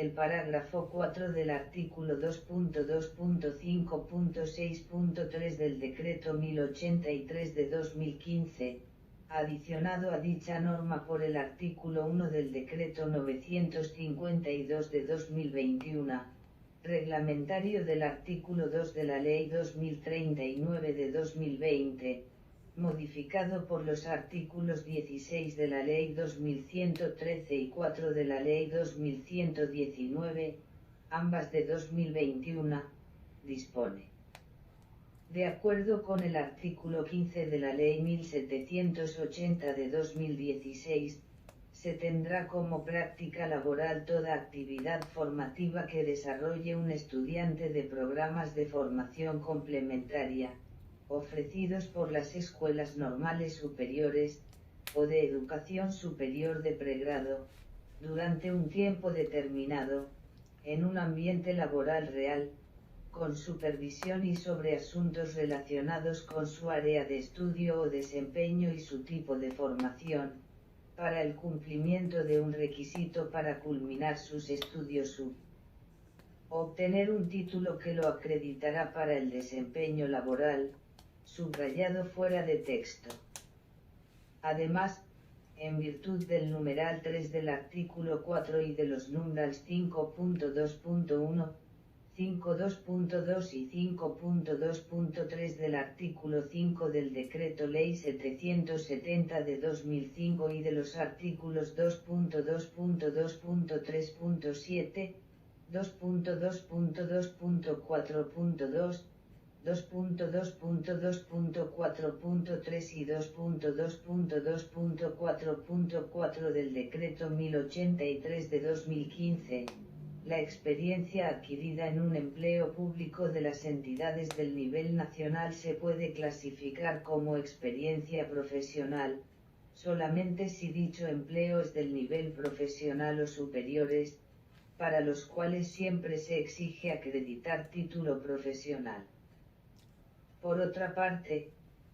el parágrafo 4 del artículo 2.2.5.6.3 del Decreto 1083 de 2015, adicionado a dicha norma por el artículo 1 del Decreto 952 de 2021, reglamentario del artículo 2 de la Ley 2039 de 2020, modificado por los artículos 16 de la Ley 2113 y 4 de la Ley 2119, ambas de 2021, dispone. De acuerdo con el artículo 15 de la Ley 1780 de 2016, se tendrá como práctica laboral toda actividad formativa que desarrolle un estudiante de programas de formación complementaria, ofrecidos por las escuelas normales superiores, o de educación superior de pregrado, durante un tiempo determinado, en un ambiente laboral real, con supervisión y sobre asuntos relacionados con su área de estudio o desempeño y su tipo de formación, para el cumplimiento de un requisito para culminar sus estudios obtener un título que lo acreditará para el desempeño laboral, subrayado fuera de texto. Además, en virtud del numeral 3 del artículo 4 y de los numerals 5.2.1, 5.2.2 y 5.2.3 del artículo 5 del Decreto Ley 770 de 2005 y de los artículos 2.2.2.3.7, 2.2.2.4.2, 2.2.2.4.3 y 2.2.2.4.4 del Decreto 1083 de 2015, la experiencia adquirida en un empleo público de las entidades del nivel nacional se puede clasificar como experiencia profesional, solamente si dicho empleo es del nivel profesional o superiores, para los cuales siempre se exige acreditar título profesional. Por otra parte,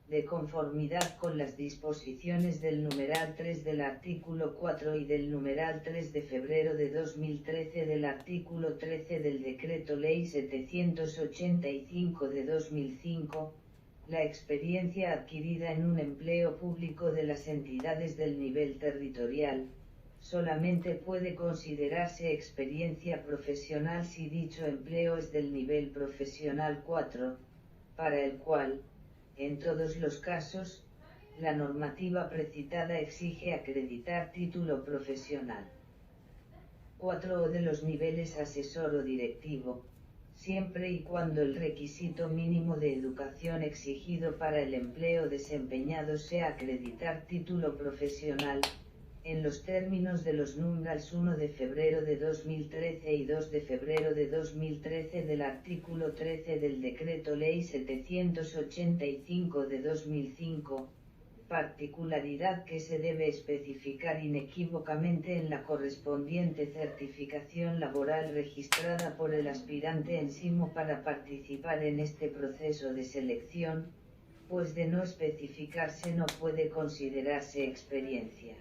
de conformidad con las disposiciones del numeral 3 del artículo 4 y del numeral 3 de febrero de 2013 del artículo 13 del Decreto Ley 785 de 2005, la experiencia adquirida en un empleo público de las entidades del nivel territorial, solamente puede considerarse experiencia profesional si dicho empleo es del nivel profesional 4, para el cual, en todos los casos, la normativa precitada exige acreditar título profesional. 4 o de los niveles asesor o directivo, siempre y cuando el requisito mínimo de educación exigido para el empleo desempeñado sea acreditar título profesional, en los términos de los numerals 1 de febrero de 2013 y 2 de febrero de 2013 del artículo 13 del Decreto Ley 785 de 2005, particularidad que se debe especificar inequívocamente en la correspondiente certificación laboral registrada por el aspirante en SIMO para participar en este proceso de selección, pues de no especificarse no puede considerarse experiencia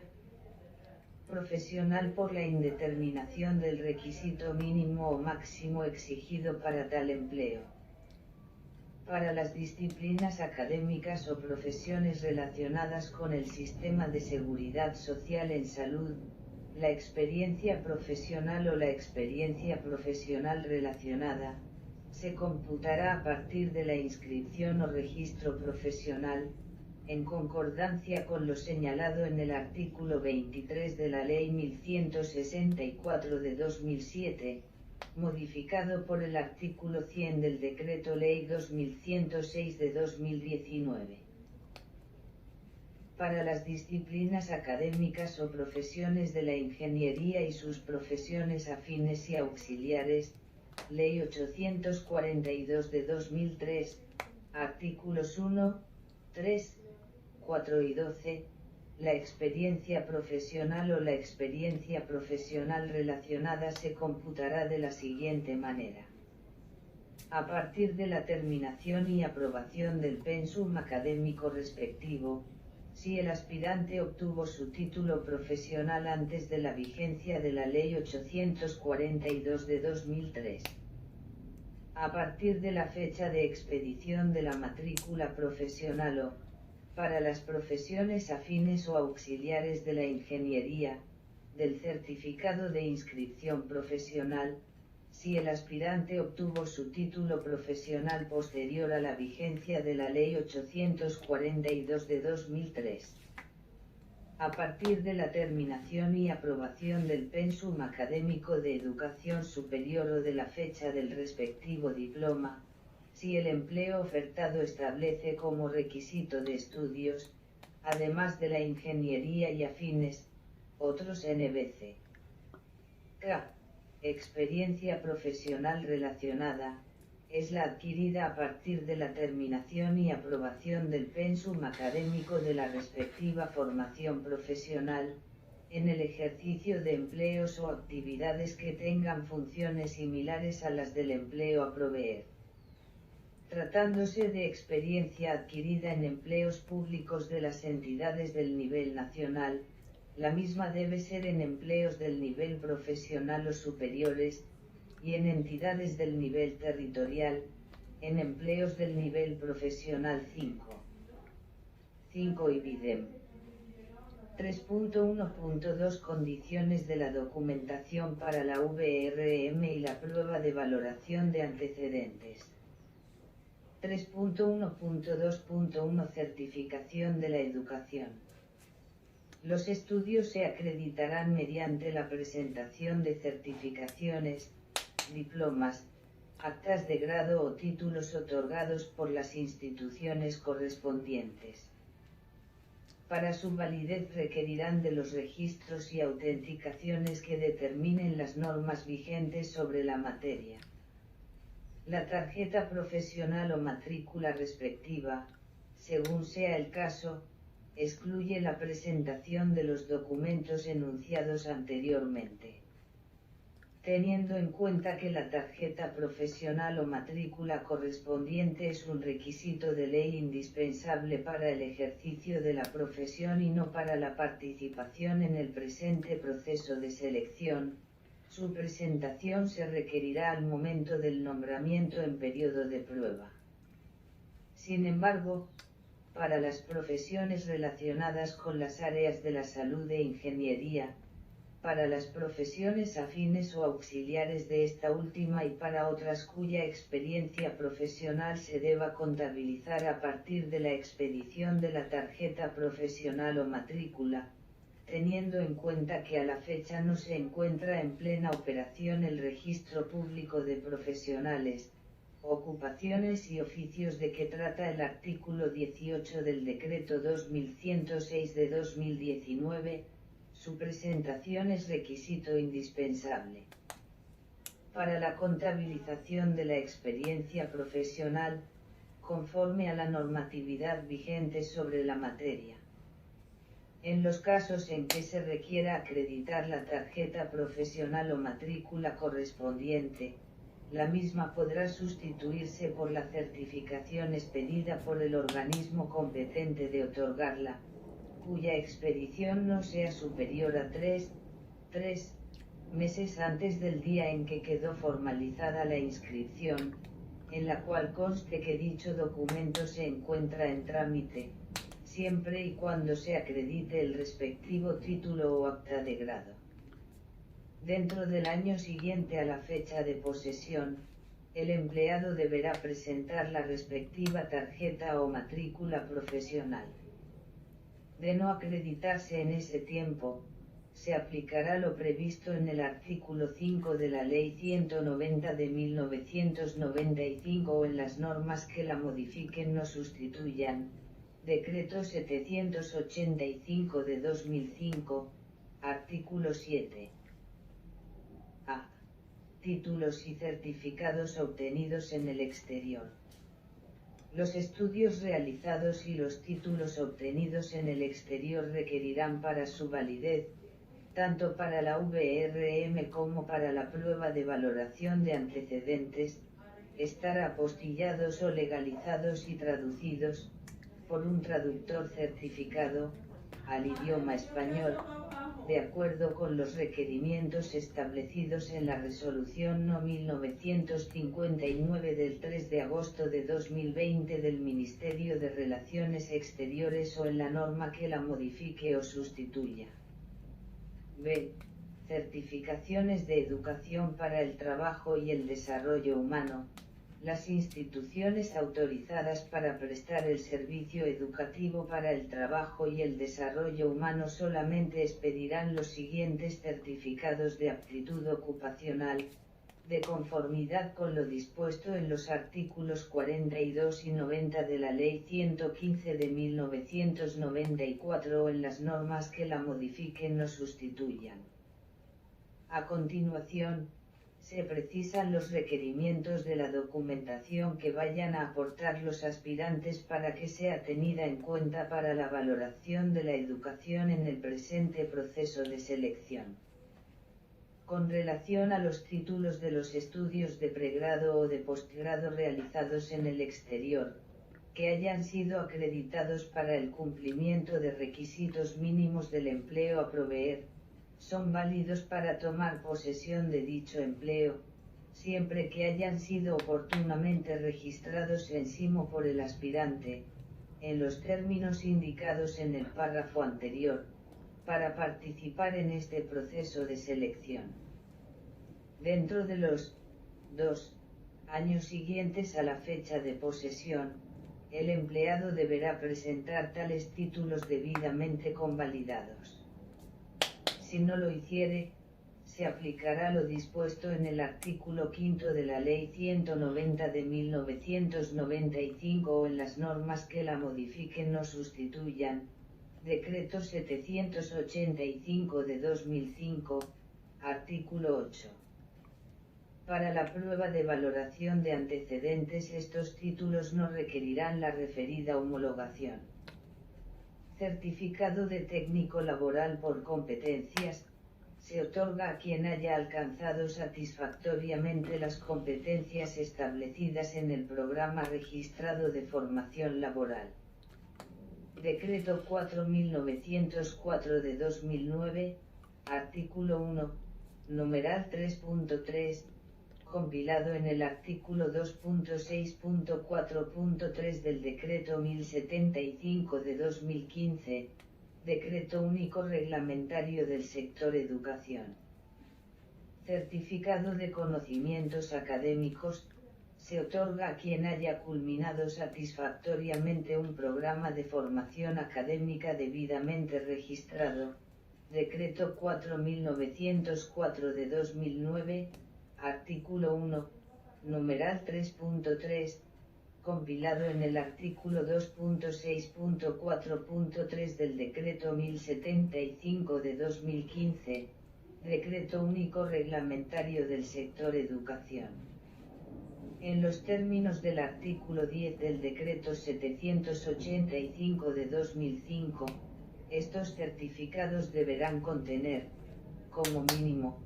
profesional por la indeterminación del requisito mínimo o máximo exigido para tal empleo. Para las disciplinas académicas o profesiones relacionadas con el sistema de seguridad social en salud, la experiencia profesional o la experiencia profesional relacionada, se computará a partir de la inscripción o registro profesional, en concordancia con lo señalado en el artículo 23 de la Ley 1164 de 2007, modificado por el artículo 100 del Decreto Ley 2106 de 2019. Para las disciplinas académicas o profesiones de la ingeniería y sus profesiones afines y auxiliares, Ley 842 de 2003, artículos 1, 3, 4 y 12, la experiencia profesional o la experiencia profesional relacionada se computará de la siguiente manera. A partir de la terminación y aprobación del pensum académico respectivo, si el aspirante obtuvo su título profesional antes de la vigencia de la Ley 842 de 2003. A partir de la fecha de expedición de la matrícula profesional o, para las profesiones afines o auxiliares de la ingeniería, del certificado de inscripción profesional, si el aspirante obtuvo su título profesional posterior a la vigencia de la Ley 842 de 2003. A partir de la terminación y aprobación del pensum académico de educación superior o de la fecha del respectivo diploma, si el empleo ofertado establece como requisito de estudios, además de la ingeniería y afines, otros NBC. K. Experiencia profesional relacionada, es la adquirida a partir de la terminación y aprobación del pensum académico de la respectiva formación profesional, en el ejercicio de empleos o actividades que tengan funciones similares a las del empleo a proveer. Tratándose de experiencia adquirida en empleos públicos de las entidades del nivel nacional, la misma debe ser en empleos del nivel profesional o superiores, y en entidades del nivel territorial, en empleos del nivel profesional 5 y BIDEM. 3.1.2 Condiciones de la documentación para la VRM y la prueba de valoración de antecedentes. 3.1.2.1 Certificación de la educación. Los estudios se acreditarán mediante la presentación de certificaciones, diplomas, actas de grado o títulos otorgados por las instituciones correspondientes. Para su validez requerirán de los registros y autenticaciones que determinen las normas vigentes sobre la materia. La tarjeta profesional o matrícula respectiva, según sea el caso, excluye la presentación de los documentos enunciados anteriormente. Teniendo en cuenta que la tarjeta profesional o matrícula correspondiente es un requisito de ley indispensable para el ejercicio de la profesión y no para la participación en el presente proceso de selección, su presentación se requerirá al momento del nombramiento en periodo de prueba. Sin embargo, para las profesiones relacionadas con las áreas de la salud e ingeniería, para las profesiones afines o auxiliares de esta última y para otras cuya experiencia profesional se deba contabilizar a partir de la expedición de la tarjeta profesional o matrícula, teniendo en cuenta que a la fecha no se encuentra en plena operación el registro público de profesionales, ocupaciones y oficios de que trata el artículo 18 del Decreto 2106 de 2019, su presentación es requisito indispensable. Para la contabilización de la experiencia profesional, conforme a la normatividad vigente sobre la materia. En los casos en que se requiera acreditar la tarjeta profesional o matrícula correspondiente, la misma podrá sustituirse por la certificación expedida por el organismo competente de otorgarla, cuya expedición no sea superior a 3 meses antes del día en que quedó formalizada la inscripción, en la cual conste que dicho documento se encuentra en trámite, siempre y cuando se acredite el respectivo título o acta de grado. Dentro del año siguiente a la fecha de posesión, el empleado deberá presentar la respectiva tarjeta o matrícula profesional. De no acreditarse en ese tiempo, se aplicará lo previsto en el artículo 5 de la Ley 190 de 1995 o en las normas que la modifiquen o sustituyan, Decreto 785 de 2005, artículo 7. A. Títulos y certificados obtenidos en el exterior. Los estudios realizados y los títulos obtenidos en el exterior requerirán para su validez, tanto para la VRM como para la prueba de valoración de antecedentes, estar apostillados o legalizados y traducidos, por un traductor certificado, al idioma español, de acuerdo con los requerimientos establecidos en la Resolución No. 1959 del 3 de agosto de 2020 del Ministerio de Relaciones Exteriores o en la norma que la modifique o sustituya. B. Certificaciones de educación para el trabajo y el desarrollo humano. Las instituciones autorizadas para prestar el servicio educativo para el trabajo y el desarrollo humano solamente expedirán los siguientes certificados de aptitud ocupacional, de conformidad con lo dispuesto en los artículos 42 y 90 de la Ley 115 de 1994 o en las normas que la modifiquen o sustituyan. A continuación, se precisan los requerimientos de la documentación que vayan a aportar los aspirantes para que sea tenida en cuenta para la valoración de la educación en el presente proceso de selección. Con relación a los títulos de los estudios de pregrado o de posgrado realizados en el exterior, que hayan sido acreditados para el cumplimiento de requisitos mínimos del empleo a proveer, son válidos para tomar posesión de dicho empleo, siempre que hayan sido oportunamente registrados en SIMO por el aspirante, en los términos indicados en el párrafo anterior, para participar en este proceso de selección. Dentro de los 2 años siguientes a la fecha de posesión, el empleado deberá presentar tales títulos debidamente convalidados. Si no lo hiciere, se aplicará lo dispuesto en el artículo 5 de la Ley 190 de 1995 o en las normas que la modifiquen o sustituyan, Decreto 785 de 2005, artículo 8. Para la prueba de valoración de antecedentes estos títulos no requerirán la referida homologación. Certificado de técnico laboral por competencias, se otorga a quien haya alcanzado satisfactoriamente las competencias establecidas en el programa registrado de formación laboral. Decreto 4.904 de 2009, artículo 1, numeral 3.3, compilado en el artículo 2.6.4.3 del Decreto 1075 de 2015, Decreto Único Reglamentario del Sector Educación. Certificado de conocimientos académicos, se otorga a quien haya culminado satisfactoriamente un programa de formación académica debidamente registrado, Decreto 4.904 de 2009, artículo 1, numeral 3.3, compilado en el artículo 2.6.4.3 del Decreto 1075 de 2015, Decreto Único Reglamentario del Sector Educación. En los términos del artículo 10 del Decreto 785 de 2005, estos certificados deberán contener, como mínimo,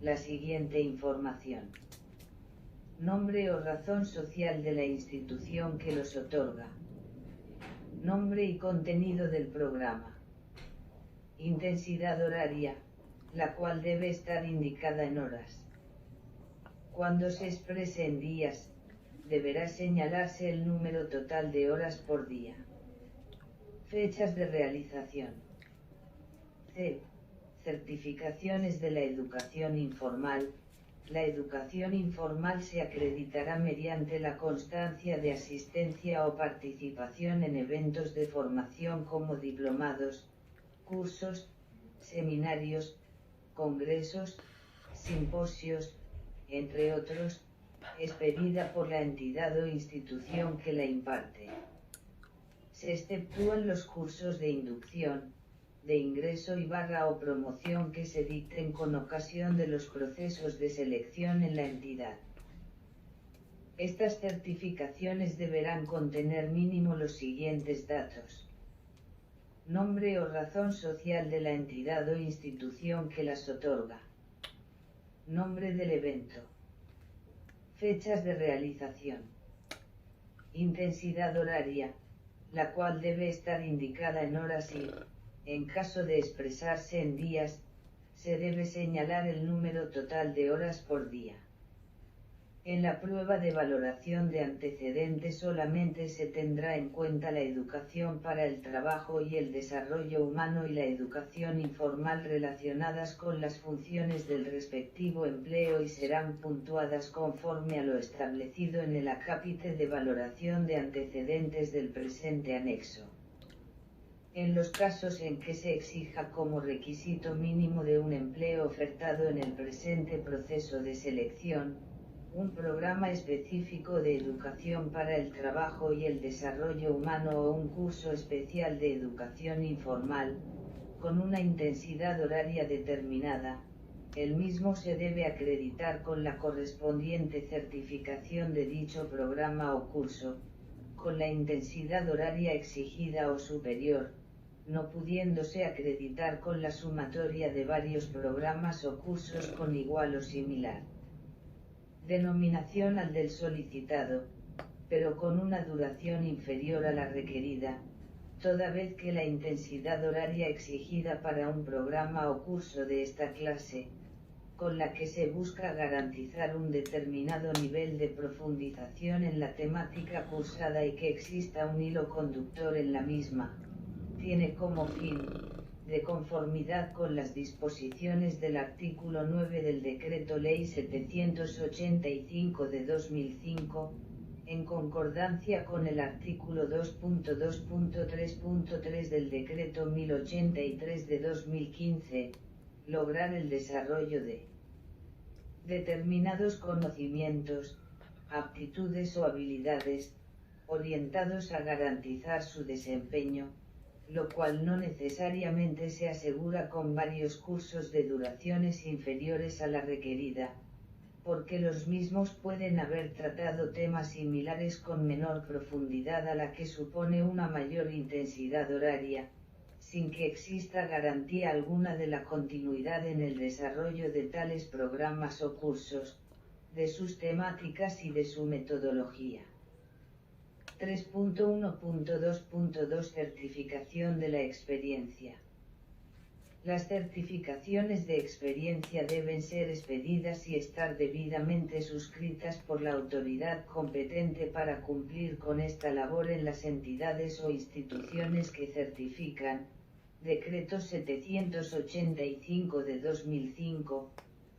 la siguiente información: nombre o razón social de la institución que los otorga, nombre y contenido del programa, intensidad horaria, la cual debe estar indicada en horas. Cuando se exprese en días, deberá señalarse el número total de horas por día. Fechas de realización. C. Certificaciones de la educación informal. La educación informal se acreditará mediante la constancia de asistencia o participación en eventos de formación como diplomados, cursos, seminarios, congresos, simposios, entre otros, expedida por la entidad o institución que la imparte. Se exceptúan los cursos de inducción, de ingreso y o promoción que se dicten con ocasión de los procesos de selección en la entidad. Estas certificaciones deberán contener mínimo los siguientes datos: nombre o razón social de la entidad o institución que las otorga, nombre del evento, fechas de realización, intensidad horaria, la cual debe estar indicada en horas y, en caso de expresarse en días, se debe señalar el número total de horas por día. En la prueba de valoración de antecedentes solamente se tendrá en cuenta la educación para el trabajo y el desarrollo humano y la educación informal relacionadas con las funciones del respectivo empleo y serán puntuadas conforme a lo establecido en el acápite de valoración de antecedentes del presente anexo. En los casos en que se exija como requisito mínimo de un empleo ofertado en el presente proceso de selección, un programa específico de educación para el trabajo y el desarrollo humano o un curso especial de educación informal, con una intensidad horaria determinada, el mismo se debe acreditar con la correspondiente certificación de dicho programa o curso, con la intensidad horaria exigida o superior, no pudiéndose acreditar con la sumatoria de varios programas o cursos con igual o similar denominación al del solicitado, pero con una duración inferior a la requerida, toda vez que la intensidad horaria exigida para un programa o curso de esta clase, con la que se busca garantizar un determinado nivel de profundización en la temática cursada y que exista un hilo conductor en la misma, tiene como fin, de conformidad con las disposiciones del artículo 9 del Decreto Ley 785 de 2005, en concordancia con el artículo 2.2.3.3 del Decreto 1083 de 2015, lograr el desarrollo de determinados conocimientos, aptitudes o habilidades, orientados a garantizar su desempeño, lo cual no necesariamente se asegura con varios cursos de duraciones inferiores a la requerida, porque los mismos pueden haber tratado temas similares con menor profundidad a la que supone una mayor intensidad horaria, sin que exista garantía alguna de la continuidad en el desarrollo de tales programas o cursos, de sus temáticas y de su metodología. 3.1.2.2 Certificación de la experiencia. Las certificaciones de experiencia deben ser expedidas y estar debidamente suscritas por la autoridad competente para cumplir con esta labor en las entidades o instituciones que certifican. Decreto 785 de 2005,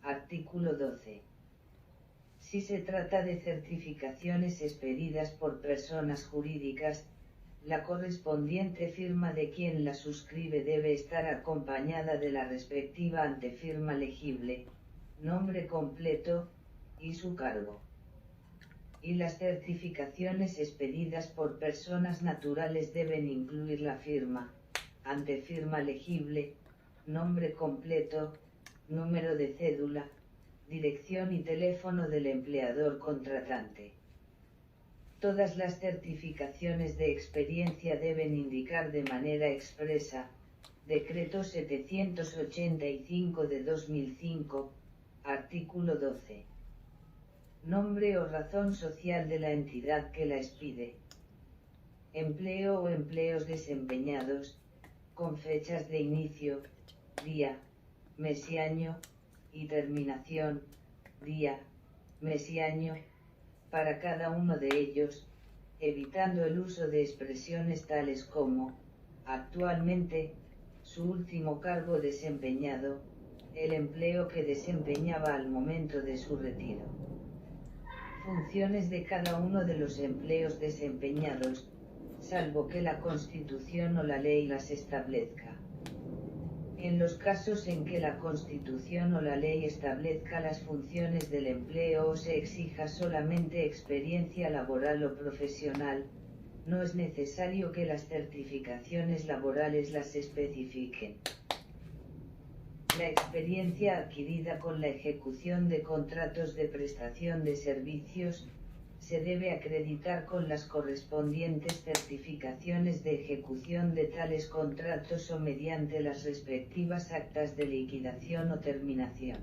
artículo 12. Si se trata de certificaciones expedidas por personas jurídicas, la correspondiente firma de quien la suscribe debe estar acompañada de la respectiva antefirma legible, nombre completo, y su cargo. Y las certificaciones expedidas por personas naturales deben incluir la firma, antefirma legible, nombre completo, número de cédula, dirección y teléfono del empleador contratante. Todas las certificaciones de experiencia deben indicar de manera expresa, Decreto 785 de 2005, artículo 12. Nombre o razón social de la entidad que la expide. Empleo o empleos desempeñados, con fechas de inicio, día, mes y año, y terminación, día, mes y año, para cada uno de ellos, evitando el uso de expresiones tales como, actualmente, su último cargo desempeñado, el empleo que desempeñaba al momento de su retiro. Funciones de cada uno de los empleos desempeñados, salvo que la Constitución o la ley las establezca. En los casos en que la Constitución o la ley establezca las funciones del empleo o se exija solamente experiencia laboral o profesional, no es necesario que las certificaciones laborales las especifiquen. La experiencia adquirida con la ejecución de contratos de prestación de servicios, se debe acreditar con las correspondientes certificaciones de ejecución de tales contratos o mediante las respectivas actas de liquidación o terminación.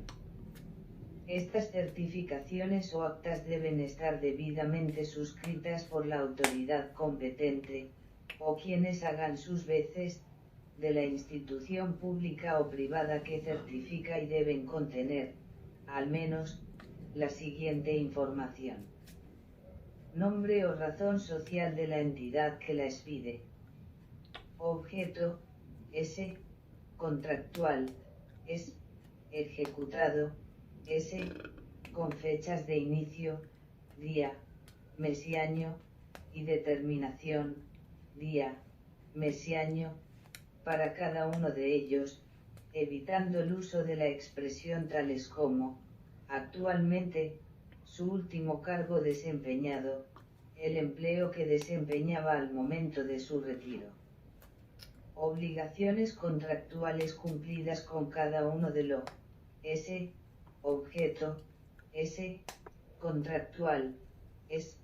Estas certificaciones o actas deben estar debidamente suscritas por la autoridad competente, o quienes hagan sus veces, de la institución pública o privada que certifica y deben contener, al menos, la siguiente información: nombre o razón social de la entidad que la expide. Objeto, S. Contractual, S. Ejecutado, S. Con fechas de inicio, día, mes y año, y determinación, día, mes y año, para cada uno de ellos, evitando el uso de la expresión tales como, actualmente, su último cargo desempeñado, el empleo que desempeñaba al momento de su retiro. Obligaciones contractuales cumplidas con cada uno de los S. Objeto, S. Contractual, S.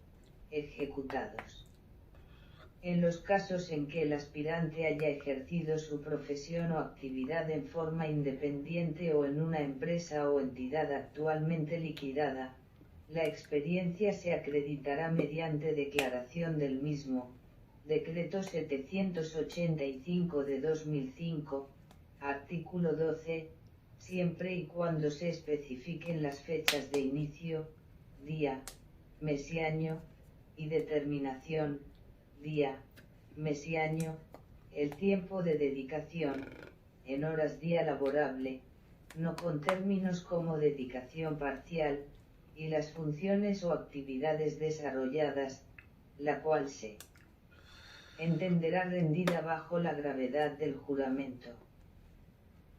Ejecutados. En los casos en que el aspirante haya ejercido su profesión o actividad en forma independiente o en una empresa o entidad actualmente liquidada, la experiencia se acreditará mediante declaración del mismo, Decreto 785 de 2005, artículo 12, siempre y cuando se especifiquen las fechas de inicio, día, mes y año, y determinación, día, mes y año, el tiempo de dedicación, en horas día laborable, no con términos como dedicación parcial, y las funciones o actividades desarrolladas, la cual se entenderá rendida bajo la gravedad del juramento.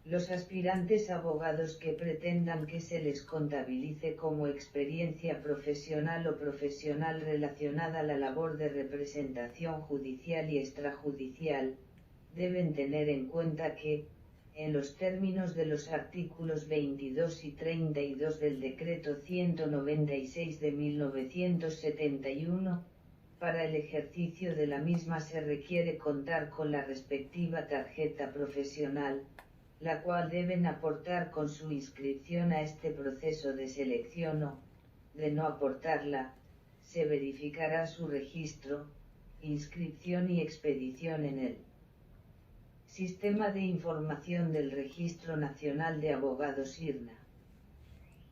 Los aspirantes abogados que pretendan que se les contabilice como experiencia profesional o profesional relacionada a la labor de representación judicial y extrajudicial, deben tener en cuenta que, en los términos de los artículos 22 y 32 del Decreto 196 de 1971, para el ejercicio de la misma se requiere contar con la respectiva tarjeta profesional, la cual deben aportar con su inscripción a este proceso de selección o, de no aportarla, se verificará su registro, inscripción y expedición en el Sistema de Información del Registro Nacional de Abogados IRNA.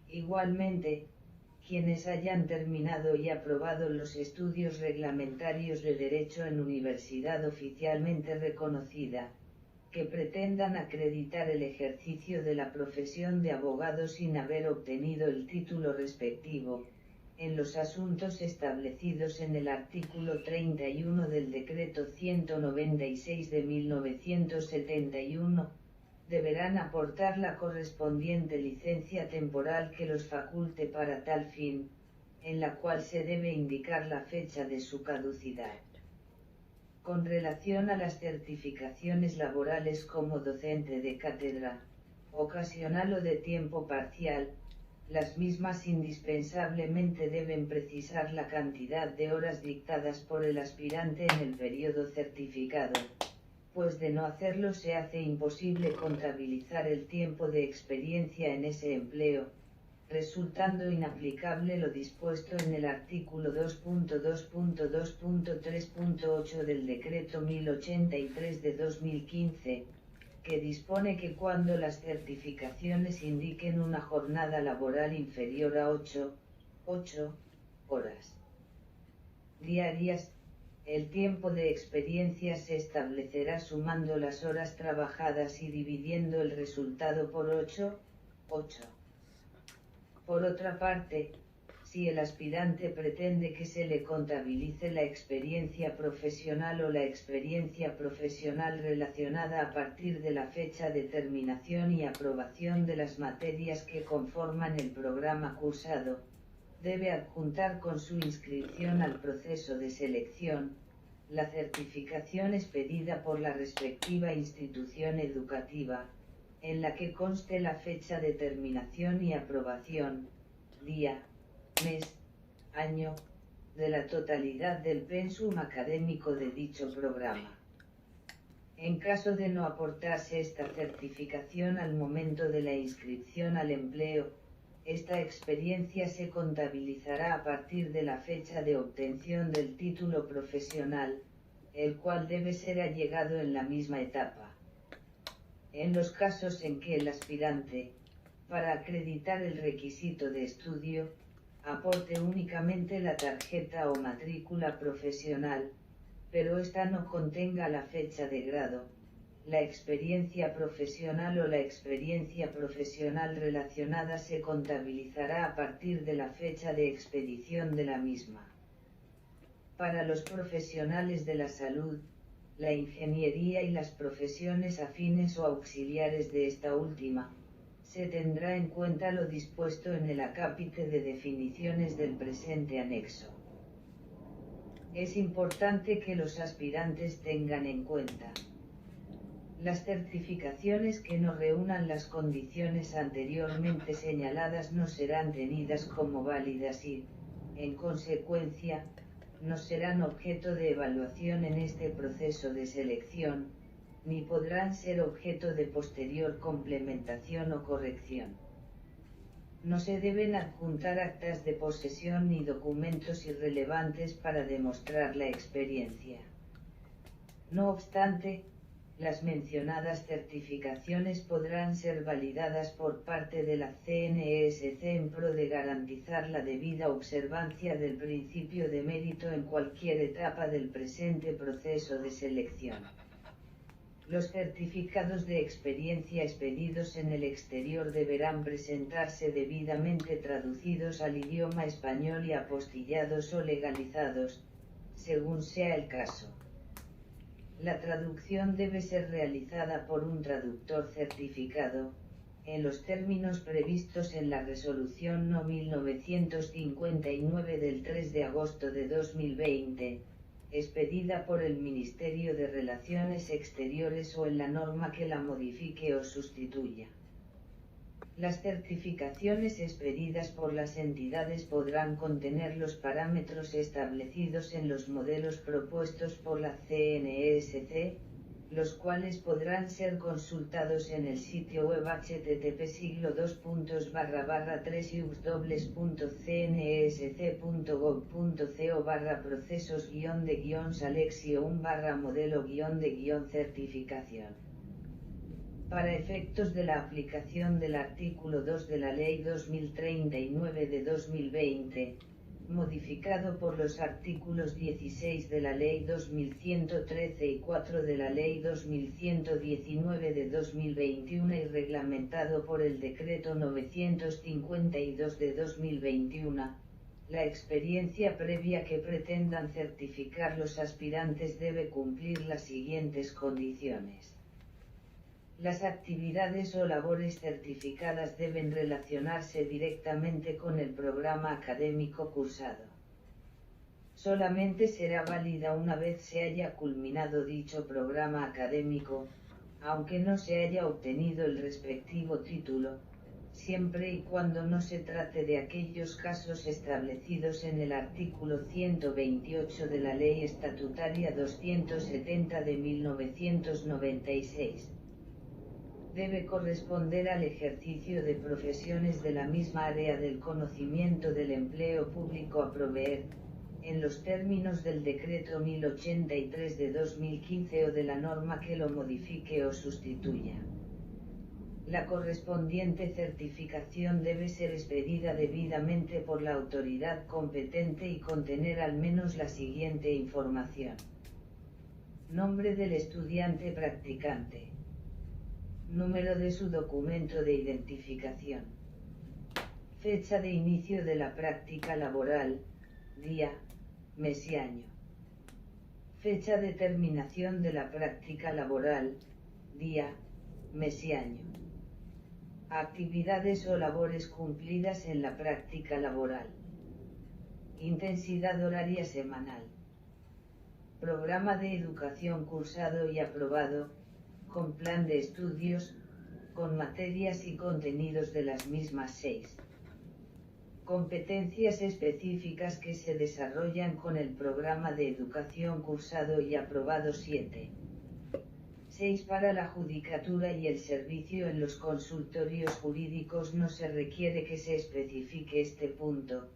Igualmente, quienes hayan terminado y aprobado los estudios reglamentarios de Derecho en universidad oficialmente reconocida, que pretendan acreditar el ejercicio de la profesión de abogado sin haber obtenido el título respectivo, en los asuntos establecidos en el artículo 31 del Decreto 196 de 1971, deberán aportar la correspondiente licencia temporal que los faculte para tal fin, en la cual se debe indicar la fecha de su caducidad. Con relación a las certificaciones laborales como docente de cátedra, ocasional o de tiempo parcial, las mismas indispensablemente deben precisar la cantidad de horas dictadas por el aspirante en el periodo certificado, pues de no hacerlo se hace imposible contabilizar el tiempo de experiencia en ese empleo, resultando inaplicable lo dispuesto en el artículo 2.2.2.3.8 del Decreto 1083 de 2015, que dispone que cuando las certificaciones indiquen una jornada laboral inferior a 8 horas diarias, el tiempo de experiencia se establecerá sumando las horas trabajadas y dividiendo el resultado por 8. Por otra parte, si el aspirante pretende que se le contabilice la experiencia profesional o la experiencia profesional relacionada a partir de la fecha de terminación y aprobación de las materias que conforman el programa cursado, debe adjuntar con su inscripción al proceso de selección, la certificación expedida por la respectiva institución educativa, en la que conste la fecha de terminación y aprobación, día, mes, año, de la totalidad del pensum académico de dicho programa. En caso de no aportarse esta certificación al momento de la inscripción al empleo, esta experiencia se contabilizará a partir de la fecha de obtención del título profesional, el cual debe ser allegado en la misma etapa. En los casos en que el aspirante, para acreditar el requisito de estudio, aporte únicamente la tarjeta o matrícula profesional, pero ésta no contenga la fecha de grado, la experiencia profesional o la experiencia profesional relacionada se contabilizará a partir de la fecha de expedición de la misma. Para los profesionales de la salud, la ingeniería y las profesiones afines o auxiliares de esta última, se tendrá en cuenta lo dispuesto en el acápite de definiciones del presente anexo. Es importante que los aspirantes tengan en cuenta: las certificaciones que no reúnan las condiciones anteriormente señaladas no serán tenidas como válidas y, en consecuencia, no serán objeto de evaluación en este proceso de selección, ni podrán ser objeto de posterior complementación o corrección. No se deben adjuntar actas de posesión ni documentos irrelevantes para demostrar la experiencia. No obstante, las mencionadas certificaciones podrán ser validadas por parte de la CNESC en pro de garantizar la debida observancia del principio de mérito en cualquier etapa del presente proceso de selección. Los certificados de experiencia expedidos en el exterior deberán presentarse debidamente traducidos al idioma español y apostillados o legalizados, según sea el caso. La traducción debe ser realizada por un traductor certificado, en los términos previstos en la Resolución No. 1959 del 3 de agosto de 2020, expedida por el Ministerio de Relaciones Exteriores o en la norma que la modifique o sustituya. Las certificaciones expedidas por las entidades podrán contener los parámetros establecidos en los modelos propuestos por la CNESC, los cuales podrán ser consultados en el sitio web https://3ubs.cnesc.gov.co/procesos-de-selección/modelo-de-certificación. Para efectos de la aplicación del artículo 2 de la Ley 2039 de 2020, modificado por los artículos 16 de la Ley 2113 y 4 de la Ley 2119 de 2021 y reglamentado por el Decreto 952 de 2021, la experiencia previa que pretendan certificar los aspirantes debe cumplir las siguientes condiciones. Las actividades o labores certificadas deben relacionarse directamente con el programa académico cursado. Solamente será válida una vez se haya culminado dicho programa académico, aunque no se haya obtenido el respectivo título, siempre y cuando no se trate de aquellos casos establecidos en el artículo 128 de la Ley Estatutaria 270 de 1996. Debe corresponder al ejercicio de profesiones de la misma área del conocimiento del empleo público a proveer, en los términos del Decreto 1083 de 2015 o de la norma que lo modifique o sustituya. La correspondiente certificación debe ser expedida debidamente por la autoridad competente y contener al menos la siguiente información: nombre del estudiante practicante, número de su documento de identificación, fecha de inicio de la práctica laboral, día, mes y año, fecha de terminación de la práctica laboral, día, mes y año, actividades o labores cumplidas en la práctica laboral, intensidad horaria semanal, programa de educación cursado y aprobado, con plan de estudios, con materias y contenidos de las mismas 6. Competencias específicas que se desarrollan con el programa de educación cursado y aprobado 7. 6. Para la judicatura y el servicio en los consultorios jurídicos no se requiere que se especifique este punto,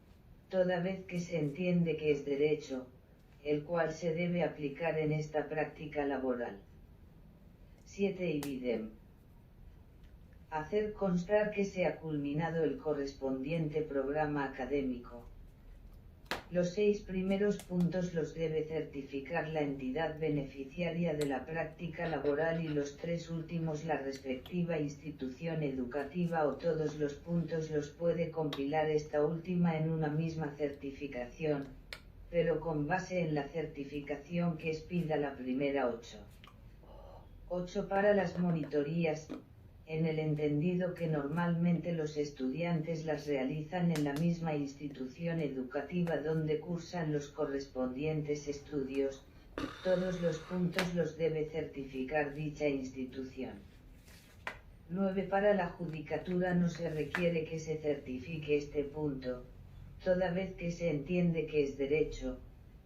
toda vez que se entiende que es derecho, el cual se debe aplicar en esta práctica laboral. 7. Ibidem. Hacer constar que se ha culminado el correspondiente programa académico. Los 6 primeros puntos los debe certificar la entidad beneficiaria de la práctica laboral y los 3 últimos la respectiva institución educativa, o todos los puntos los puede compilar esta última en una misma certificación, pero con base en la certificación que expida la primera. 8. Para las monitorías, en el entendido que normalmente los estudiantes las realizan en la misma institución educativa donde cursan los correspondientes estudios, todos los puntos los debe certificar dicha institución. 9. Para la judicatura no se requiere que se certifique este punto, toda vez que se entiende que es derecho,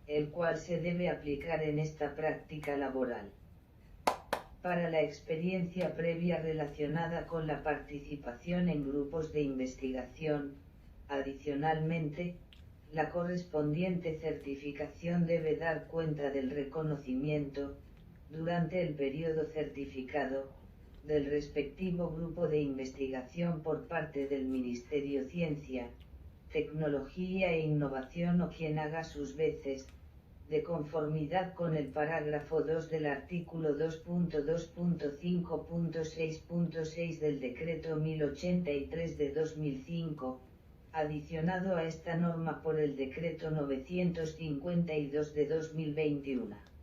el cual se debe aplicar en esta práctica laboral. Para la experiencia previa relacionada con la participación en grupos de investigación, adicionalmente, la correspondiente certificación debe dar cuenta del reconocimiento, durante el periodo certificado, del respectivo grupo de investigación por parte del Ministerio Ciencia, Tecnología e Innovación o quien haga sus veces, de conformidad con el parágrafo 2 del artículo 2.2.5.6.6 del Decreto 1083 de 2005, adicionado a esta norma por el Decreto 952 de 2021.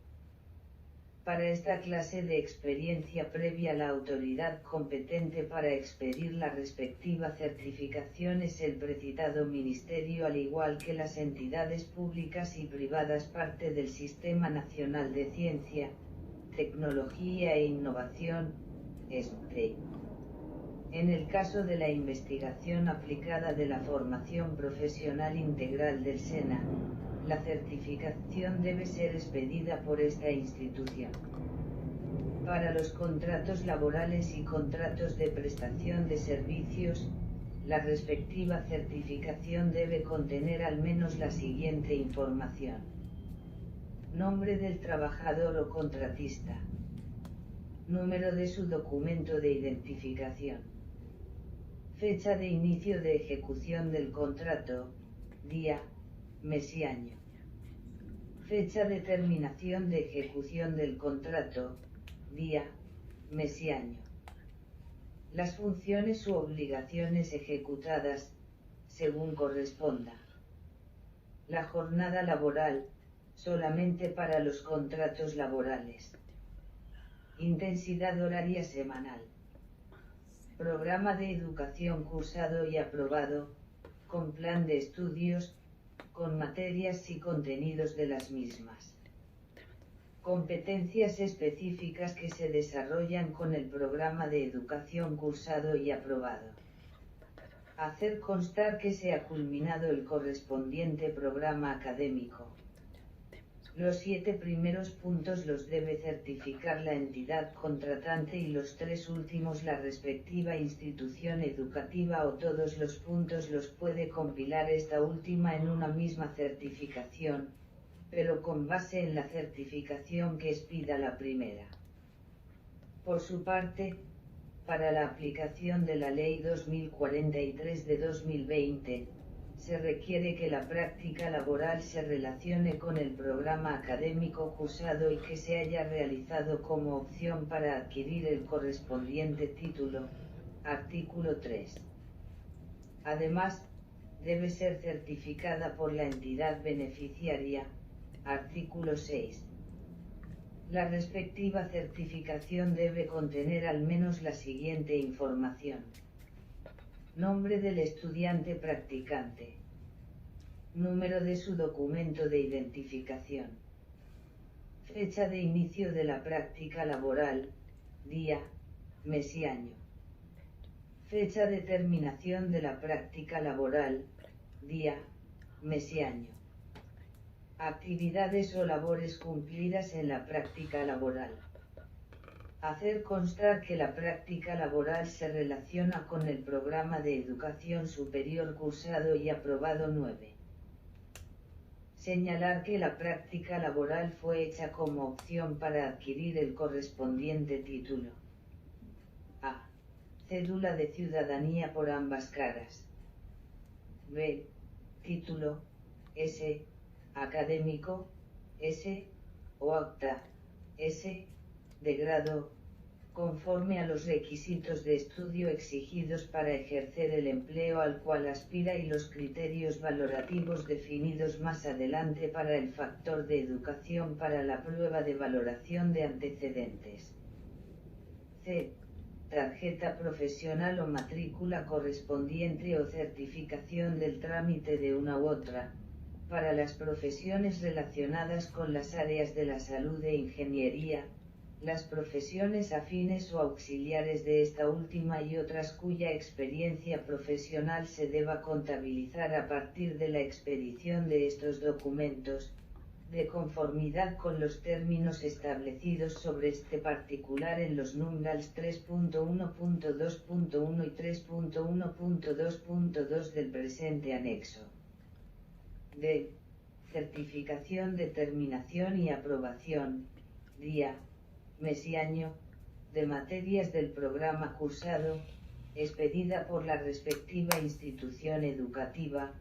Para esta clase de experiencia previa, la autoridad competente para expedir la respectiva certificación es el precitado Ministerio, al igual que las entidades públicas y privadas parte del Sistema Nacional de Ciencia, Tecnología e Innovación, SNTE. En el caso de la investigación aplicada de la formación profesional integral del SENA, la certificación debe ser expedida por esta institución. Para los contratos laborales y contratos de prestación de servicios, la respectiva certificación debe contener al menos la siguiente información: nombre del trabajador o contratista, número de su documento de identificación, fecha de inicio de ejecución del contrato, día, mes y año, fecha de terminación de ejecución del contrato, día, mes y año, las funciones u obligaciones ejecutadas, según corresponda, la jornada laboral, solamente para los contratos laborales, intensidad horaria semanal, programa de educación cursado y aprobado, con plan de estudios, con materias y contenidos de las mismas. Competencias específicas que se desarrollan con el programa de educación cursado y aprobado. Hacer constar que se ha culminado el correspondiente programa académico. Los 7 primeros puntos los debe certificar la entidad contratante y los 3 últimos la respectiva institución educativa, o todos los puntos los puede compilar esta última en una misma certificación, pero con base en la certificación que expida la primera. Por su parte, para la aplicación de la Ley 2043 de 2020, se requiere que la práctica laboral se relacione con el programa académico cursado y que se haya realizado como opción para adquirir el correspondiente título, artículo 3. Además, debe ser certificada por la entidad beneficiaria, artículo 6. La respectiva certificación debe contener al menos la siguiente información: nombre del estudiante practicante, número de su documento de identificación, fecha de inicio de la práctica laboral, día, mes y año, fecha de terminación de la práctica laboral, día, mes y año, actividades o labores cumplidas en la práctica laboral. Hacer constar que la práctica laboral se relaciona con el programa de educación superior cursado y aprobado. 9. Señalar que la práctica laboral fue hecha como opción para adquirir el correspondiente título. A. Cédula de ciudadanía por ambas caras. B. Título, S. Académico, S. O acta, S. De grado, conforme a los requisitos de estudio exigidos para ejercer el empleo al cual aspira y los criterios valorativos definidos más adelante para el factor de educación para la prueba de valoración de antecedentes. C. Tarjeta profesional o matrícula correspondiente o certificación del trámite de una u otra, para las profesiones relacionadas con las áreas de la salud e ingeniería, las profesiones afines o auxiliares de esta última y otras cuya experiencia profesional se deba contabilizar a partir de la expedición de estos documentos, de conformidad con los términos establecidos sobre este particular en los numerals 3.1.2.1 y 3.1.2.2 del presente anexo. D. Certificación de terminación y aprobación, día, mes y año, de materias del programa cursado, expedida por la respectiva institución educativa,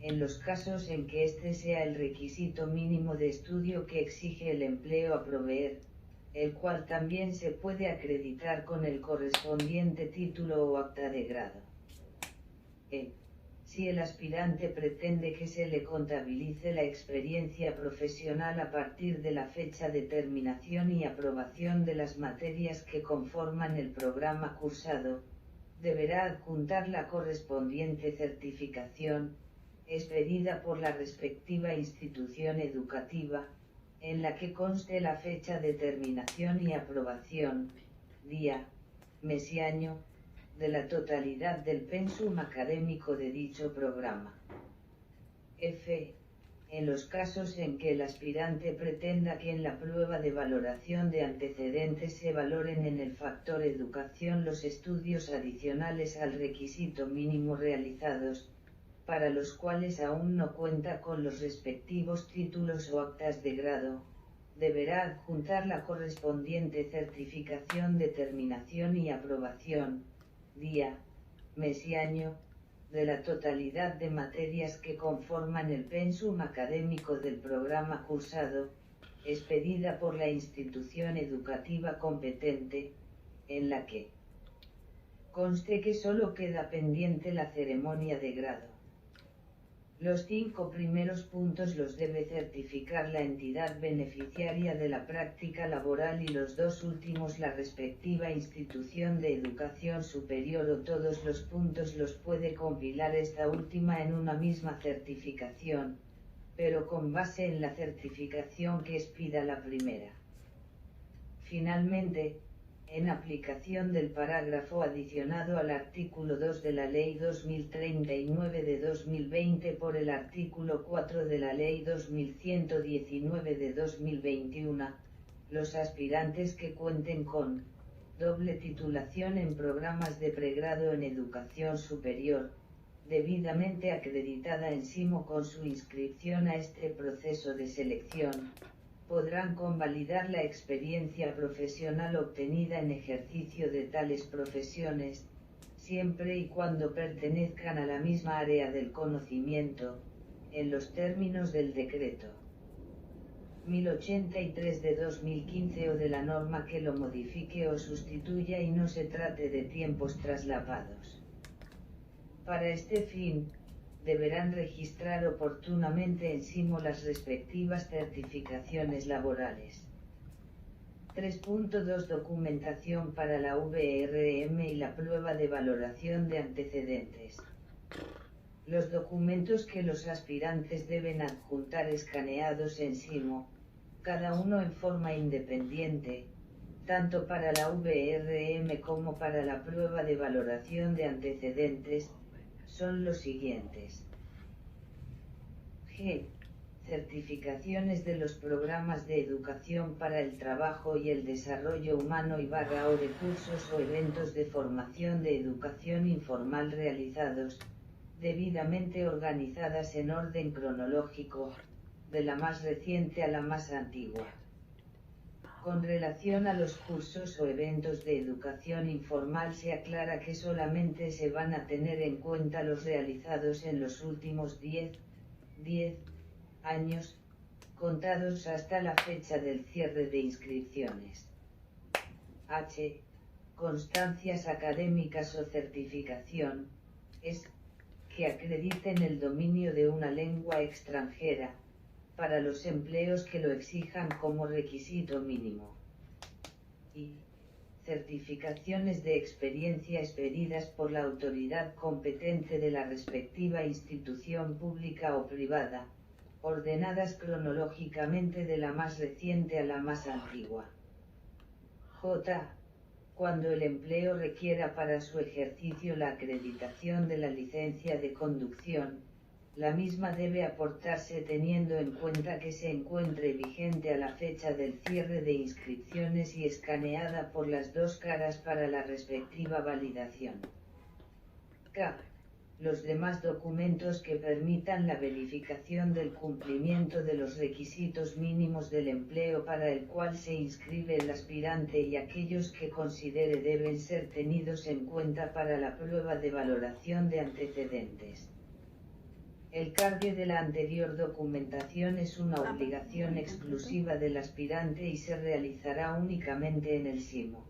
en los casos en que este sea el requisito mínimo de estudio que exige el empleo a proveer, el cual también se puede acreditar con el correspondiente título o acta de grado. Si el aspirante pretende que se le contabilice la experiencia profesional a partir de la fecha de terminación y aprobación de las materias que conforman el programa cursado, deberá adjuntar la correspondiente certificación, expedida por la respectiva institución educativa, en la que conste la fecha de terminación y aprobación, día, mes y año, de la totalidad del pensum académico de dicho programa. F. En los casos en que el aspirante pretenda que en la prueba de valoración de antecedentes se valoren en el factor educación los estudios adicionales al requisito mínimo realizados, para los cuales aún no cuenta con los respectivos títulos o actas de grado, deberá adjuntar la correspondiente certificación de terminación y aprobación, día, mes y año, de la totalidad de materias que conforman el pensum académico del programa cursado, expedida por la institución educativa competente, en la que conste que solo queda pendiente la ceremonia de grado. Los 5 primeros puntos los debe certificar la entidad beneficiaria de la práctica laboral y los 2 últimos la respectiva institución de educación superior o todos los puntos los puede compilar esta última en una misma certificación, pero con base en la certificación que expida la primera. Finalmente, en aplicación del parágrafo adicionado al artículo 2 de la Ley 2039 de 2020 por el artículo 4 de la Ley 2119 de 2021, los aspirantes que cuenten con doble titulación en programas de pregrado en educación superior, debidamente acreditada en SIMO con su inscripción a este proceso de selección, podrán convalidar la experiencia profesional obtenida en ejercicio de tales profesiones, siempre y cuando pertenezcan a la misma área del conocimiento, en los términos del decreto 1083 de 2015 o de la norma que lo modifique o sustituya y no se trate de tiempos traslapados. Para este fin, deberán registrar oportunamente en SIMO las respectivas certificaciones laborales. 3.2 Documentación para la VRM y la prueba de valoración de antecedentes. Los documentos que los aspirantes deben adjuntar escaneados en SIMO, cada uno en forma independiente, tanto para la VRM como para la prueba de valoración de antecedentes, son los siguientes. G. Certificaciones de los programas de educación para el trabajo y el desarrollo humano o de cursos o eventos de formación de educación informal realizados, debidamente organizadas en orden cronológico, de la más reciente a la más antigua. Con relación a los cursos o eventos de educación informal se aclara que solamente se van a tener en cuenta los realizados en los últimos 10 años, contados hasta la fecha del cierre de inscripciones. H. Constancias académicas o certificación, es, que acrediten el dominio de una lengua extranjera, para los empleos que lo exijan como requisito mínimo. Y certificaciones de experiencia expedidas por la autoridad competente de la respectiva institución pública o privada, ordenadas cronológicamente de la más reciente a la más antigua. J. Cuando el empleo requiera para su ejercicio la acreditación de la licencia de conducción, la misma debe aportarse teniendo en cuenta que se encuentre vigente a la fecha del cierre de inscripciones y escaneada por las dos caras para la respectiva validación. K. Los demás documentos que permitan la verificación del cumplimiento de los requisitos mínimos del empleo para el cual se inscribe el aspirante y aquellos que considere deben ser tenidos en cuenta para la prueba de valoración de antecedentes. El cargue de la anterior documentación es una obligación exclusiva del aspirante y se realizará únicamente en el SIMO.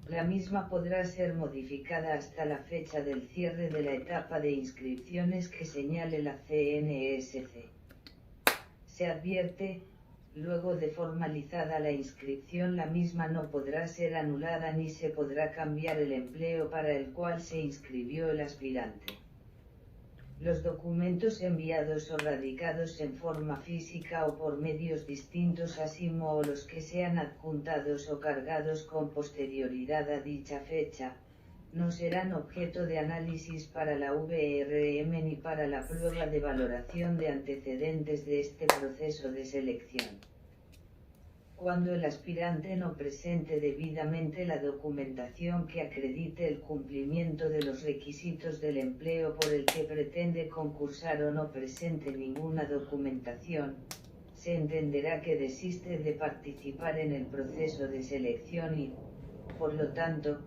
La misma podrá ser modificada hasta la fecha del cierre de la etapa de inscripciones que señale la CNSC. Se advierte, luego de formalizada la inscripción, la misma no podrá ser anulada ni se podrá cambiar el empleo para el cual se inscribió el aspirante. Los documentos enviados o radicados en forma física o por medios distintos a SIMO o los que sean adjuntados o cargados con posterioridad a dicha fecha, no serán objeto de análisis para la VRM ni para la prueba de valoración de antecedentes de este proceso de selección. Cuando el aspirante no presente debidamente la documentación que acredite el cumplimiento de los requisitos del empleo por el que pretende concursar o no presente ninguna documentación, se entenderá que desiste de participar en el proceso de selección y, por lo tanto,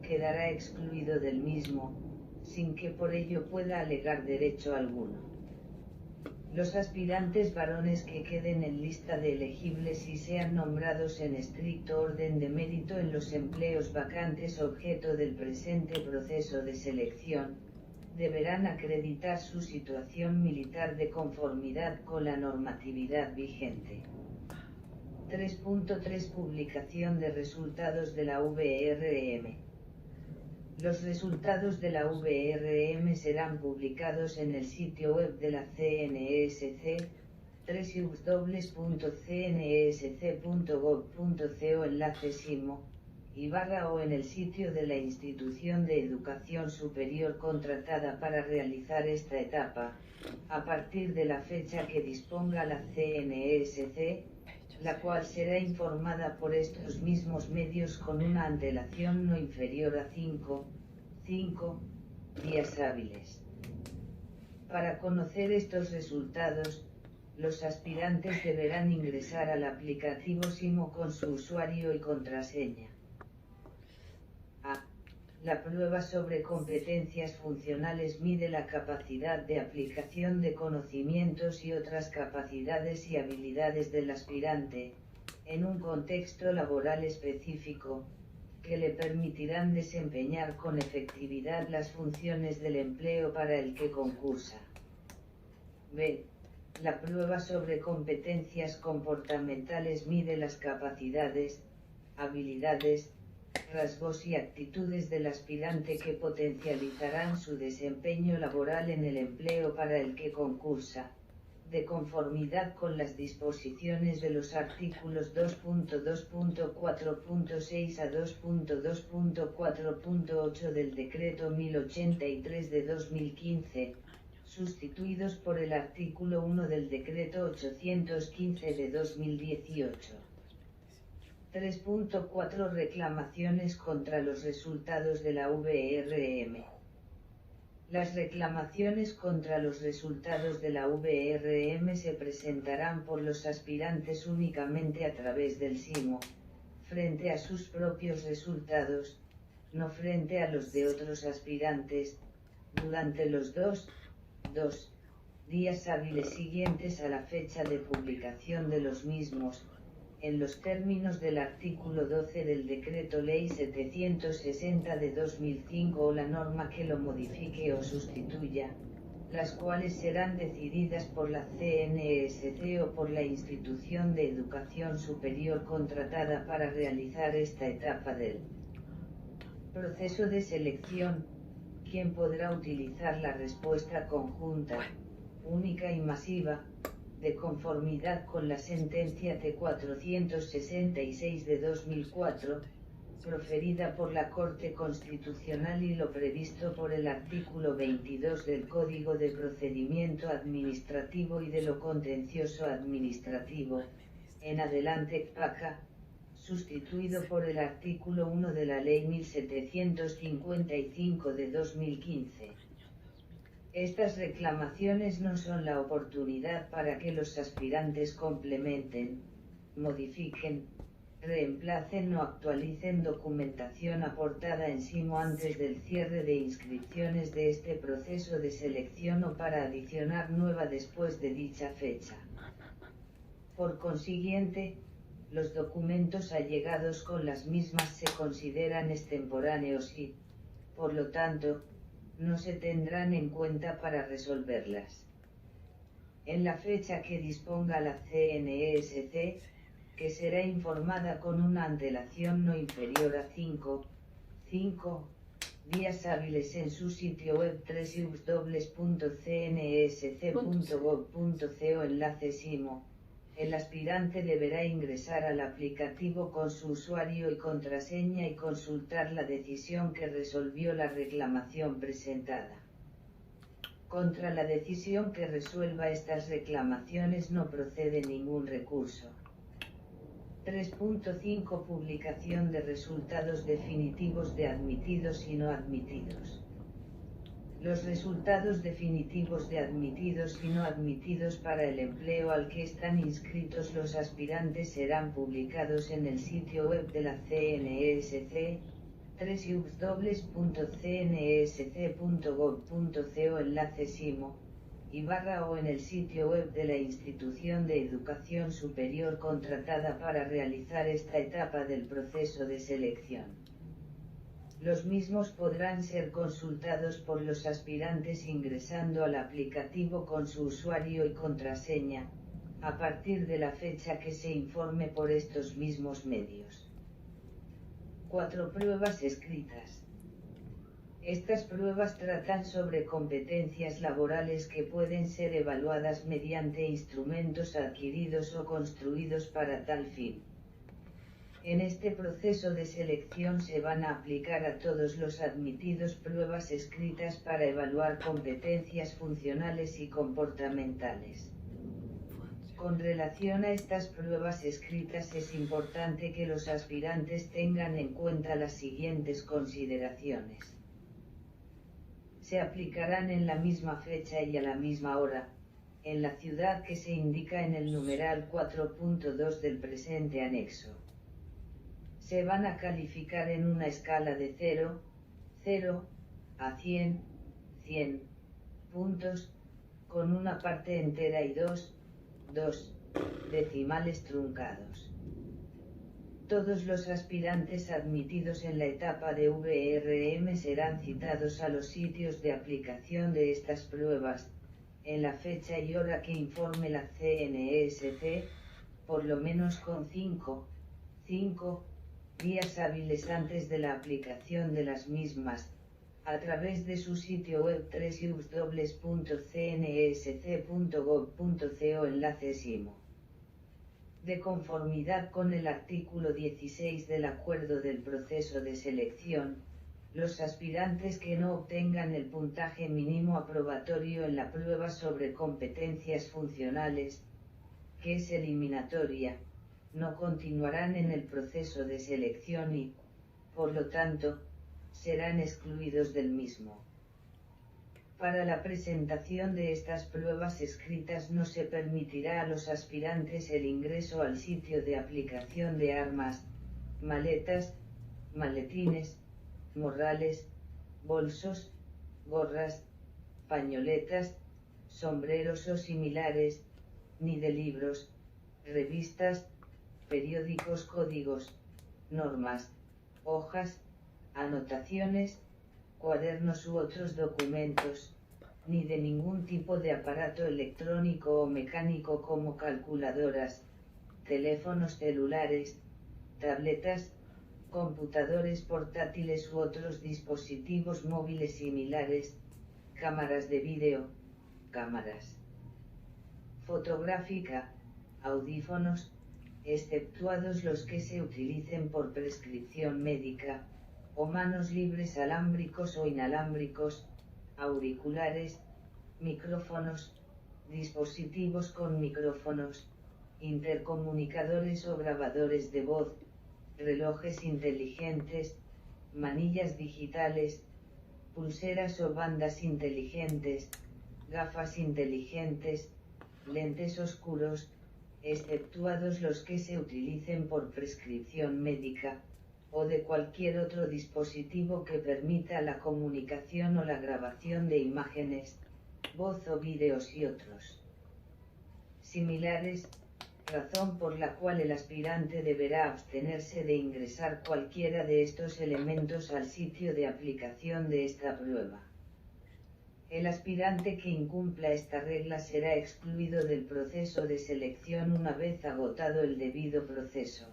quedará excluido del mismo, sin que por ello pueda alegar derecho alguno. Los aspirantes varones que queden en lista de elegibles y sean nombrados en estricto orden de mérito en los empleos vacantes objeto del presente proceso de selección, deberán acreditar su situación militar de conformidad con la normatividad vigente. 3.3 Publicación de resultados de la VRM. Los resultados de la VRM serán publicados en el sitio web de la CNSC, www.cnsc.gov.co enlace SIMO, o en el sitio de la institución de educación superior contratada para realizar esta etapa, a partir de la fecha que disponga la CNSC, la cual será informada por estos mismos medios con una antelación no inferior a 5 días hábiles. Para conocer estos resultados, los aspirantes deberán ingresar al aplicativo SIMO con su usuario y contraseña. A. La prueba sobre competencias funcionales mide la capacidad de aplicación de conocimientos y otras capacidades y habilidades del aspirante, en un contexto laboral específico, que le permitirán desempeñar con efectividad las funciones del empleo para el que concursa. B. La prueba sobre competencias comportamentales mide las capacidades, habilidades, rasgos y actitudes del aspirante que potencializarán su desempeño laboral en el empleo para el que concursa, de conformidad con las disposiciones de los artículos 2.2.4.6 a 2.2.4.8 del Decreto 1083 de 2015, sustituidos por el artículo 1 del Decreto 815 de 2018. 3.4 Reclamaciones contra los resultados de la VRM. Las reclamaciones contra los resultados de la VRM se presentarán por los aspirantes únicamente a través del SIMO, frente a sus propios resultados, no frente a los de otros aspirantes, durante los dos días hábiles siguientes a la fecha de publicación de los mismos, en los términos del artículo 12 del Decreto Ley 760 de 2005 o la norma que lo modifique o sustituya, las cuales serán decididas por la CNESC o por la institución de educación superior contratada para realizar esta etapa del proceso de selección, quien podrá utilizar la respuesta conjunta, única y masiva, de conformidad con la sentencia T466 de 2004, proferida por la Corte Constitucional y lo previsto por el artículo 22 del Código de Procedimiento Administrativo y de lo Contencioso Administrativo, en adelante CPACA, sustituido por el artículo 1 de la Ley 1755 de 2015. Estas reclamaciones no son la oportunidad para que los aspirantes complementen, modifiquen, reemplacen o actualicen documentación aportada en SIMO antes del cierre de inscripciones de este proceso de selección o para adicionar nueva después de dicha fecha. Por consiguiente, los documentos allegados con las mismas se consideran extemporáneos y, por lo tanto, no se tendrán en cuenta para resolverlas. En la fecha que disponga la CNESC, que será informada con una antelación no inferior a 5 días hábiles en su sitio web www.cnsc.gov.co enlace SIMO, el aspirante deberá ingresar al aplicativo con su usuario y contraseña y consultar la decisión que resolvió la reclamación presentada. Contra la decisión que resuelva estas reclamaciones no procede ningún recurso. 3.5 Publicación de resultados definitivos de admitidos y no admitidos. Los resultados definitivos de admitidos y no admitidos para el empleo al que están inscritos los aspirantes serán publicados en el sitio web de la CNESC, www.cnsc.gov.co enlace SIMO, o en el sitio web de la institución de educación superior contratada para realizar esta etapa del proceso de selección. Los mismos podrán ser consultados por los aspirantes ingresando al aplicativo con su usuario y contraseña, a partir de la fecha que se informe por estos mismos medios. 4 Pruebas escritas. Estas pruebas tratan sobre competencias laborales que pueden ser evaluadas mediante instrumentos adquiridos o construidos para tal fin. En este proceso de selección se van a aplicar a todos los admitidos pruebas escritas para evaluar competencias funcionales y comportamentales. Con relación a estas pruebas escritas es importante que los aspirantes tengan en cuenta las siguientes consideraciones. Se aplicarán en la misma fecha y a la misma hora, en la ciudad que se indica en el numeral 4.2 del presente anexo. Se van a calificar en una escala de 0 a 100 puntos, con una parte entera y dos decimales truncados. Todos los aspirantes admitidos en la etapa de VRM serán citados a los sitios de aplicación de estas pruebas, en la fecha y hora que informe la CNESC, por lo menos con 5 días hábiles antes de la aplicación de las mismas, a través de su sitio web www.cnsc.gov.co enlace SIMO. De conformidad con el artículo 16 del Acuerdo del Proceso de Selección, los aspirantes que no obtengan el puntaje mínimo aprobatorio en la prueba sobre competencias funcionales, que es eliminatoria, no continuarán en el proceso de selección y, por lo tanto, serán excluidos del mismo. Para la presentación de estas pruebas escritas no se permitirá a los aspirantes el ingreso al sitio de aplicación de armas, maletas, maletines, morrales, bolsos, gorras, pañoletas, sombreros o similares, ni de libros, revistas, periódicos, códigos, normas, hojas, anotaciones, cuadernos u otros documentos, ni de ningún tipo de aparato electrónico o mecánico como calculadoras, teléfonos celulares, tabletas, computadores portátiles u otros dispositivos móviles similares, cámaras de vídeo, cámaras fotográfica, audífonos, exceptuados los que se utilicen por prescripción médica, o manos libres alámbricos o inalámbricos, auriculares, micrófonos, dispositivos con micrófonos, intercomunicadores o grabadores de voz, relojes inteligentes, manillas digitales, pulseras o bandas inteligentes, gafas inteligentes, lentes oscuros, exceptuados los que se utilicen por prescripción médica, o de cualquier otro dispositivo que permita la comunicación o la grabación de imágenes, voz o vídeos y otros similares, razón por la cual el aspirante deberá abstenerse de ingresar cualquiera de estos elementos al sitio de aplicación de esta prueba. El aspirante que incumpla esta regla será excluido del proceso de selección una vez agotado el debido proceso.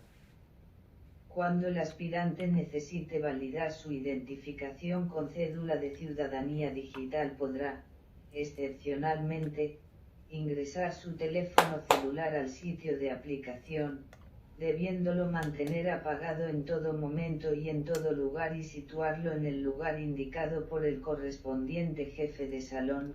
Cuando el aspirante necesite validar su identificación con cédula de ciudadanía digital podrá, excepcionalmente, ingresar su teléfono celular al sitio de aplicación, debiéndolo mantener apagado en todo momento y en todo lugar y situarlo en el lugar indicado por el correspondiente jefe de salón,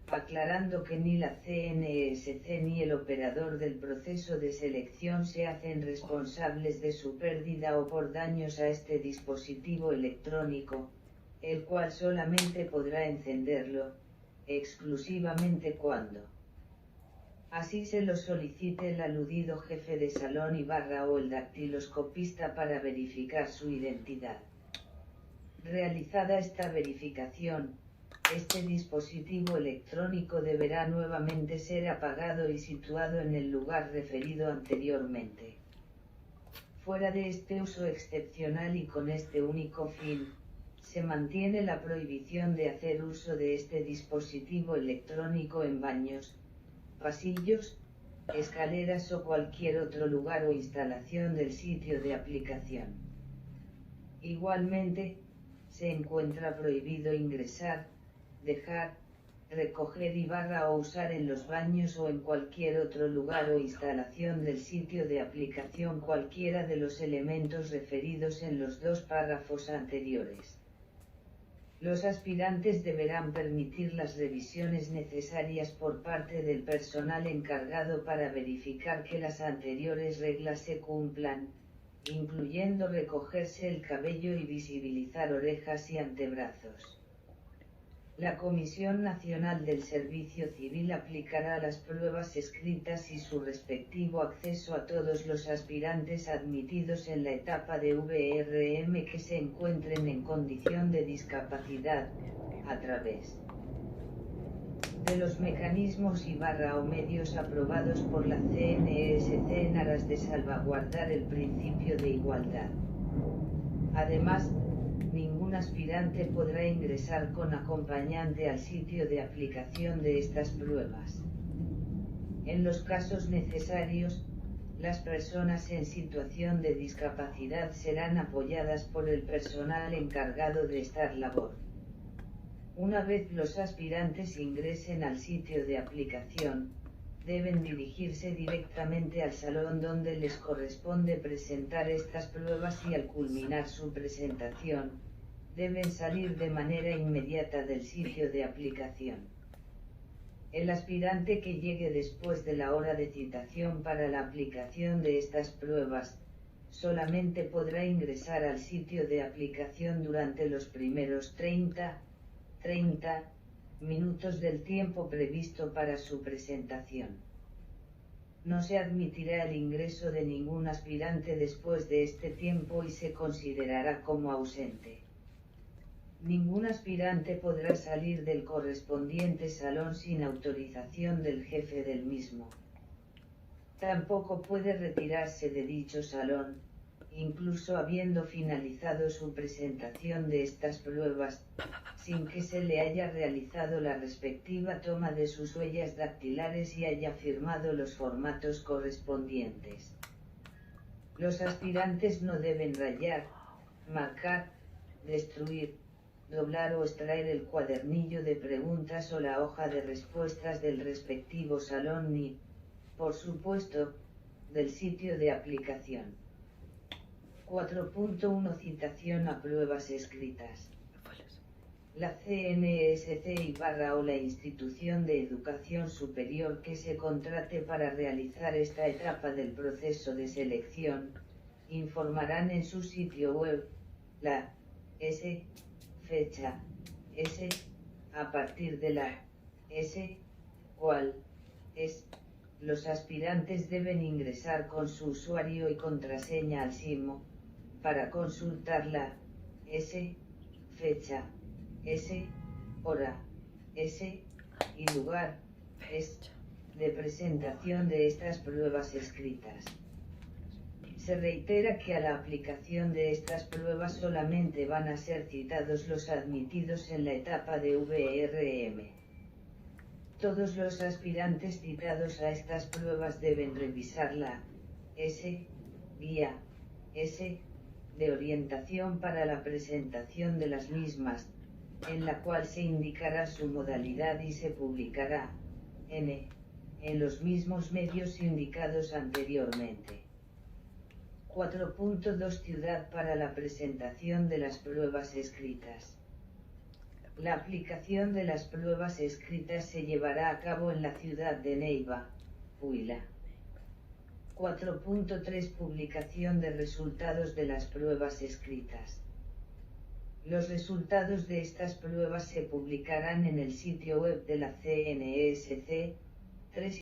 aclarando que ni la CNESC ni el operador del proceso de selección se hacen responsables de su pérdida o por daños a este dispositivo electrónico, el cual solamente podrá encenderlo, exclusivamente cuando así se lo solicite el aludido jefe de salón o el dactiloscopista para verificar su identidad. Realizada esta verificación, este dispositivo electrónico deberá nuevamente ser apagado y situado en el lugar referido anteriormente. Fuera de este uso excepcional y con este único fin, se mantiene la prohibición de hacer uso de este dispositivo electrónico en baños, pasillos, escaleras o cualquier otro lugar o instalación del sitio de aplicación. Igualmente, se encuentra prohibido ingresar, dejar, recoger o usar en los baños o en cualquier otro lugar o instalación del sitio de aplicación cualquiera de los elementos referidos en los dos párrafos anteriores. Los aspirantes deberán permitir las revisiones necesarias por parte del personal encargado para verificar que las anteriores reglas se cumplan, incluyendo recogerse el cabello y visibilizar orejas y antebrazos. La Comisión Nacional del Servicio Civil aplicará las pruebas escritas y su respectivo acceso a todos los aspirantes admitidos en la etapa de VRM que se encuentren en condición de discapacidad, a través de los mecanismos o medios aprobados por la CNESC en aras de salvaguardar el principio de igualdad. Además, ningún aspirante podrá ingresar con acompañante al sitio de aplicación de estas pruebas. En los casos necesarios, las personas en situación de discapacidad serán apoyadas por el personal encargado de esta labor. Una vez los aspirantes ingresen al sitio de aplicación, deben dirigirse directamente al salón donde les corresponde presentar estas pruebas y al culminar su presentación, deben salir de manera inmediata del sitio de aplicación. El aspirante que llegue después de la hora de citación para la aplicación de estas pruebas, solamente podrá ingresar al sitio de aplicación durante los primeros 30 minutos del tiempo previsto para su presentación. No se admitirá el ingreso de ningún aspirante después de este tiempo y se considerará como ausente. Ningún aspirante podrá salir del correspondiente salón sin autorización del jefe del mismo. Tampoco puede retirarse de dicho salón, incluso habiendo finalizado su presentación de estas pruebas, sin que se le haya realizado la respectiva toma de sus huellas dactilares y haya firmado los formatos correspondientes. Los aspirantes no deben rayar, marcar, destruir, doblar o extraer el cuadernillo de preguntas o la hoja de respuestas del respectivo salón ni, por supuesto, del sitio de aplicación. 4.1 Citación a pruebas escritas. La CNSC o la institución de educación superior que se contrate para realizar esta etapa del proceso de selección, informarán en su sitio web, la S, fecha, S, a partir de la S, cual, es, los aspirantes deben ingresar con su usuario y contraseña al SIMO, para consultar la S, fecha, S, hora, S, y lugar, S, de presentación de estas pruebas escritas. Se reitera que a la aplicación de estas pruebas solamente van a ser citados los admitidos en la etapa de VRM. Todos los aspirantes citados a estas pruebas deben revisar la S, guía, S, de orientación para la presentación de las mismas, en la cual se indicará su modalidad y se publicará, en los mismos medios indicados anteriormente. 4.2 Ciudad para la presentación de las pruebas escritas. La aplicación de las pruebas escritas se llevará a cabo en la ciudad de Neiva, Huila. 4.3 Publicación de resultados de las pruebas escritas. Los resultados de estas pruebas se publicarán en el sitio web de la CNSC, 3